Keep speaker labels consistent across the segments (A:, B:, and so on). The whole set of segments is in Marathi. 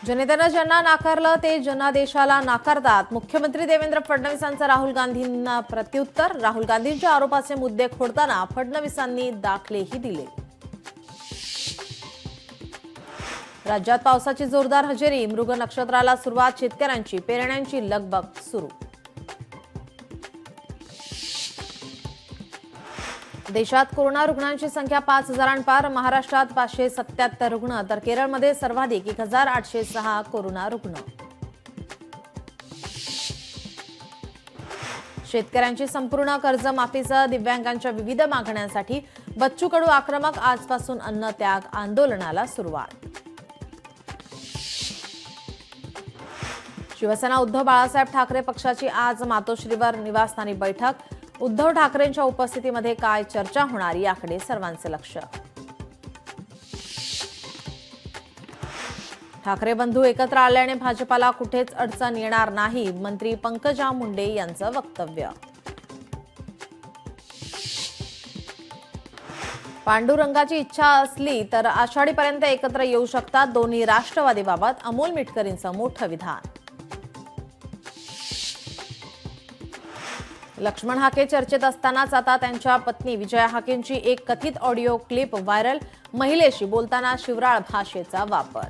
A: जनतेनं ज्यांना नाकारलं ते जनादेशाला नाकारतात. मुख्यमंत्री देवेंद्र फडणवीसांचं राहुल गांधींना प्रत्युत्तर. राहुल गांधींच्या आरोपाचे मुद्दे खोडताना फडणवीसांनी दाखलेही दिले. राज्यात पावसाची जोरदार हजेरी. मृग नक्षत्राला सुरुवात. शेतकऱ्यांची पेरण्यांची लगबग सुरू. देशात कोरोना रुग्णांची संख्या 5,000 पार. महाराष्ट्रात 577 रुग्ण तर केरळमध्ये सर्वाधिक 1,806 कोरोना रुग्ण. शेतकऱ्यांची संपूर्ण कर्जमाफीसह दिव्यांगांच्या विविध मागण्यांसाठी बच्चू कडू आक्रमक. आजपासून अन्न त्याग आंदोलनाला सुरुवात. शिवसेना उद्धव बाळासाहेब ठाकरे पक्षाची आज मातोश्रीवर निवासस्थानी बैठक. उद्धव ठाकरेंच्या उपस्थितीमध्ये काय चर्चा होणार याकडे सर्वांचे लक्ष. ठाकरे बंधू एकत्र आल्याने भाजपाला कुठेच अडचण येणार नाही. मंत्री पंकजा मुंडे यांचं वक्तव्य. पांडुरंगाची इच्छा असली तर आषाढीपर्यंत एकत्र येऊ शकतात. दोन्ही राष्ट्रवादीबाबत अमोल मिटकरींचं मोठं विधान. लक्ष्मण हाके चर्चेत असतानाच आता त्यांच्या पत्नी विजया हाकेंची एक कथित ऑडिओ क्लिप व्हायरल. महिलेशी बोलताना शिवराळ भाषेचा वापर.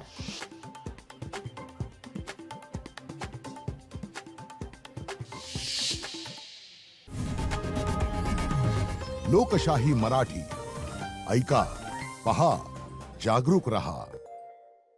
B: लोकशाही मराठी ऐका, पहा, जागरूक रहा.